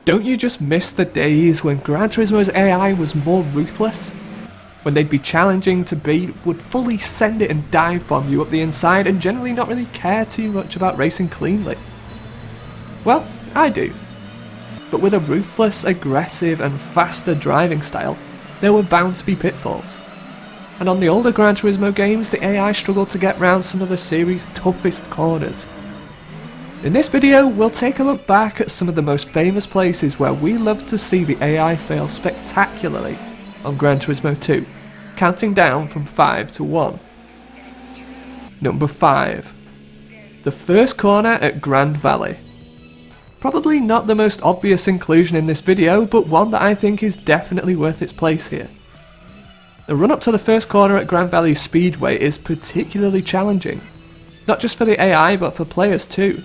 Don't you just miss the days when Gran Turismo's AI was more ruthless? When they'd be challenging to beat, would fully send it and dive bomb you up the inside and generally not really care too much about racing cleanly? Well, I do. But with a ruthless, aggressive and faster driving style, there were bound to be pitfalls. And on the older Gran Turismo games, the AI struggled to get round some of the series' toughest corners. In this video, we'll take a look back at some of the most famous places where we love to see the AI fail spectacularly on Gran Turismo 2, counting down from 5 to 1. Number 5. The first corner at Grand Valley. Probably not the most obvious inclusion in this video, but one that I think is definitely worth its place here. The run up to the first corner at Grand Valley Speedway is particularly challenging, not just for the AI but for players too.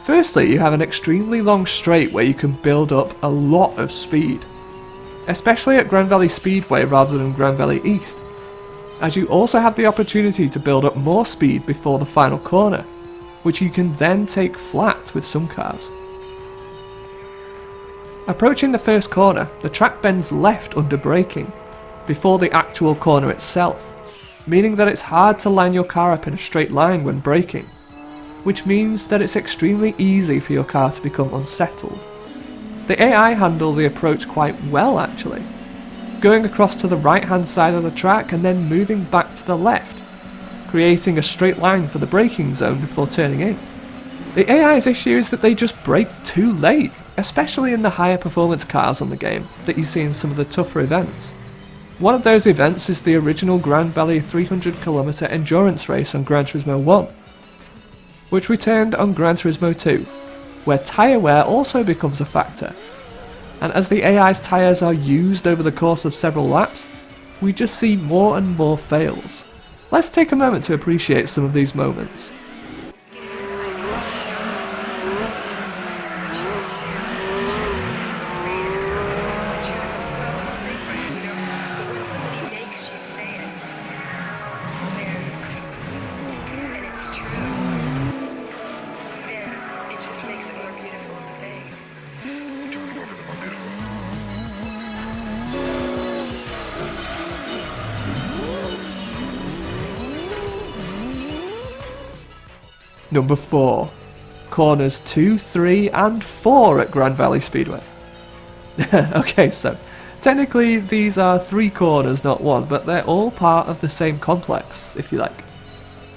Firstly, you have an extremely long straight where you can build up a lot of speed, especially at Grand Valley Speedway rather than Grand Valley East, as you also have the opportunity to build up more speed before the final corner, which you can then take flat with some cars. Approaching the first corner, the track bends left under braking, before the actual corner itself, meaning that it's hard to line your car up in a straight line when braking, which means that it's extremely easy for your car to become unsettled. The AI handle the approach quite well actually, going across to the right hand side of the track and then moving back to the left, creating a straight line for the braking zone before turning in. The AI's issue is that they just brake too late, especially in the higher performance cars on the game that you see in some of the tougher events. One of those events is the original Grand Valley 300km endurance race on Gran Turismo 1, which returned on Gran Turismo 2, where tyre wear also becomes a factor. And as the AI's tyres are used over the course of several laps, we just see more and more fails. Let's take a moment to appreciate some of these moments. Number 4. Corners 2, 3 and 4 at Grand Valley Speedway. Okay, so technically these are 3 corners, not 1, but they're all part of the same complex, if you like.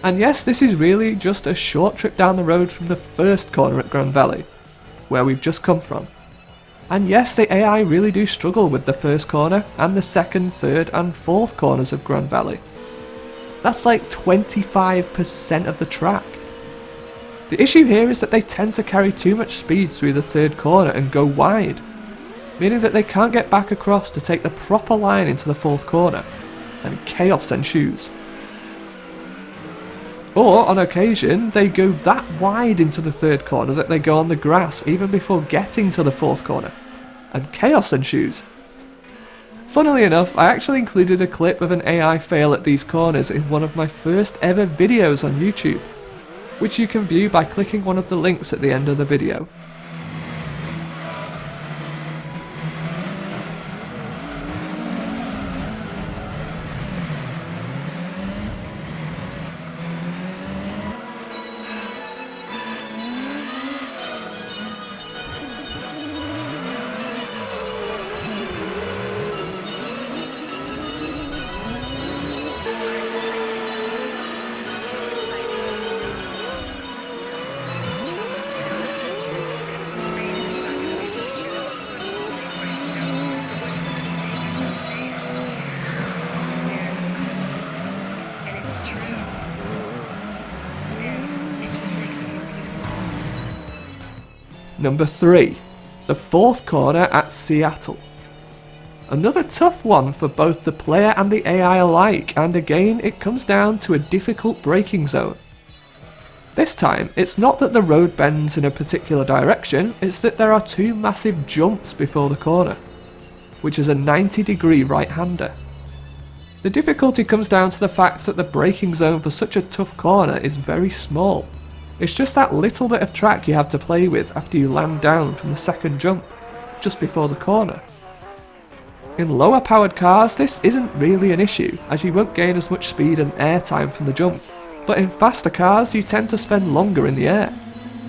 And yes, this is really just a short trip down the road from the first corner at Grand Valley, where we've just come from. And yes, the AI really do struggle with the first corner and the second, third and fourth corners of Grand Valley. That's like 25% of the track. The issue here is that they tend to carry too much speed through the third corner and go wide, meaning that they can't get back across to take the proper line into the fourth corner, and chaos ensues. Or, on occasion, they go that wide into the third corner that they go on the grass even before getting to the fourth corner, and chaos ensues. Funnily enough, I actually included a clip of an AI fail at these corners in one of my first ever videos on YouTube, which you can view by clicking one of the links at the end of the video. Number 3. The fourth corner at Seattle. Another tough one for both the player and the AI alike, and again it comes down to a difficult braking zone. This time, it's not that the road bends in a particular direction, it's that there are 2 massive jumps before the corner, which is a 90-degree right-hander. The difficulty comes down to the fact that the braking zone for such a tough corner is very small, It's just that little bit of track you have to play with after you land down from the second jump, just before the corner. In lower powered cars this isn't really an issue, as you won't gain as much speed and air time from the jump, but in faster cars you tend to spend longer in the air.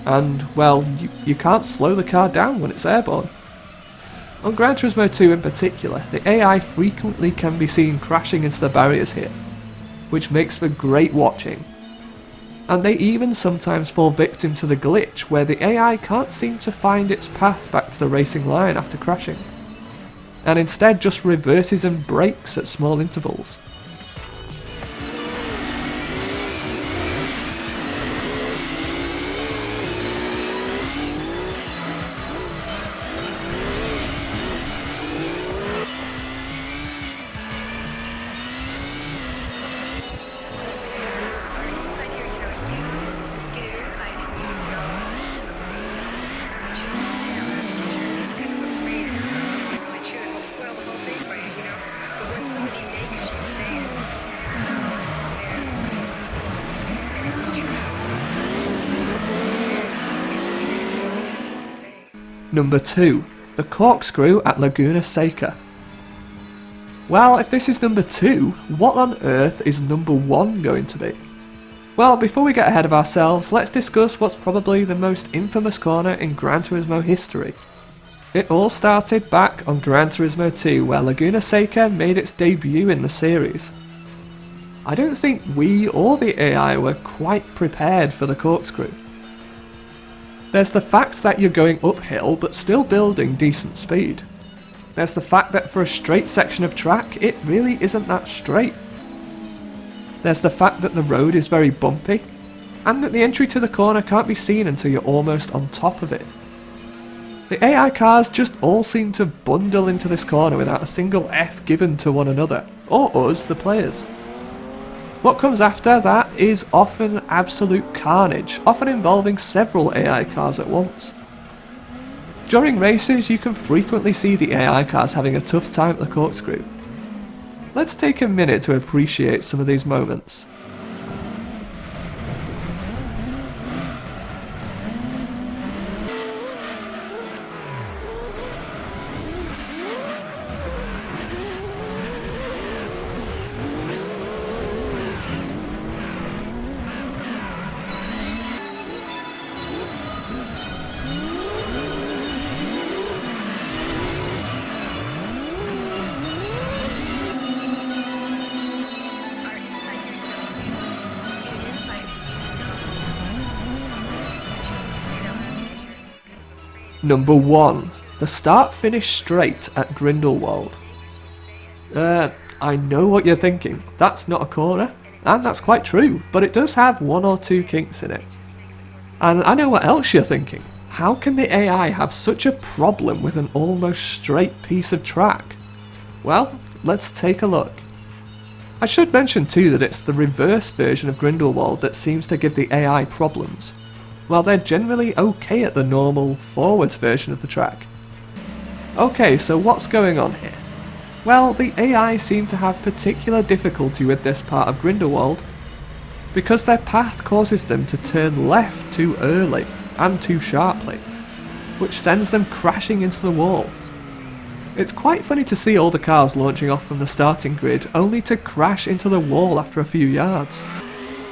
And, well, you can't slow the car down when it's airborne. On Gran Turismo 2 in particular, the AI frequently can be seen crashing into the barriers here, which makes for great watching. And they even sometimes fall victim to the glitch where the AI can't seem to find its path back to the racing line after crashing, and instead just reverses and brakes at small intervals. Number 2. The corkscrew at Laguna Seca. Well, if this is number 2, what on earth is number 1 going to be? Well, before we get ahead of ourselves, let's discuss what's probably the most infamous corner in Gran Turismo history. It all started back on Gran Turismo 2, where Laguna Seca made its debut in the series. I don't think we or the AI were quite prepared for the corkscrew. There's the fact that you're going uphill but still building decent speed. There's the fact that for a straight section of track, it really isn't that straight. There's the fact that the road is very bumpy, and that the entry to the corner can't be seen until you're almost on top of it. The AI cars just all seem to bundle into this corner without a single F given to one another, or us, the players. What comes after that is often absolute carnage, often involving several AI cars at once. During races, you can frequently see the AI cars having a tough time at the corkscrew. Let's take a minute to appreciate some of these moments. Number 1. The start-finish straight at Grindelwald. I know what you're thinking. That's not a corner, and that's quite true, but it does have 1 or 2 kinks in it. And I know what else you're thinking. How can the AI have such a problem with an almost straight piece of track? Well, let's take a look. I should mention too that it's the reverse version of Grindelwald that seems to give the AI problems, while they're generally okay at the normal forwards version of the track. Okay, so what's going on here? Well, the AI seem to have particular difficulty with this part of Grindelwald because their path causes them to turn left too early and too sharply, which sends them crashing into the wall. It's quite funny to see all the cars launching off from the starting grid only to crash into the wall after a few yards.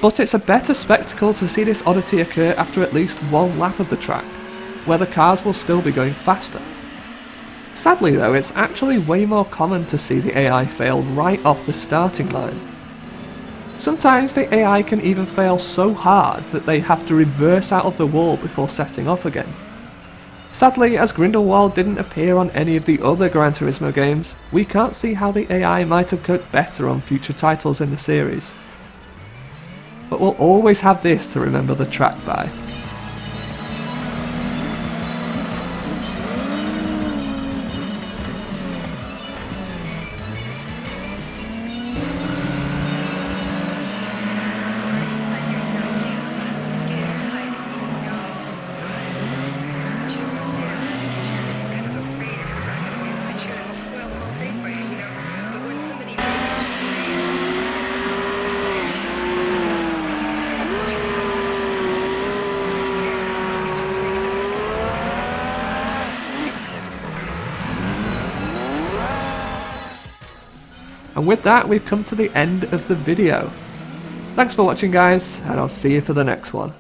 But it's a better spectacle to see this oddity occur after at least 1 lap of the track, where the cars will still be going faster. Sadly though, it's actually way more common to see the AI fail right off the starting line. Sometimes the AI can even fail so hard that they have to reverse out of the wall before setting off again. Sadly, as Grindelwald didn't appear on any of the other Gran Turismo games, we can't see how the AI might have coped better on future titles in the series. But we'll always have this to remember the track by. And with that, we've come to the end of the video. Thanks for watching, guys, and I'll see you for the next one.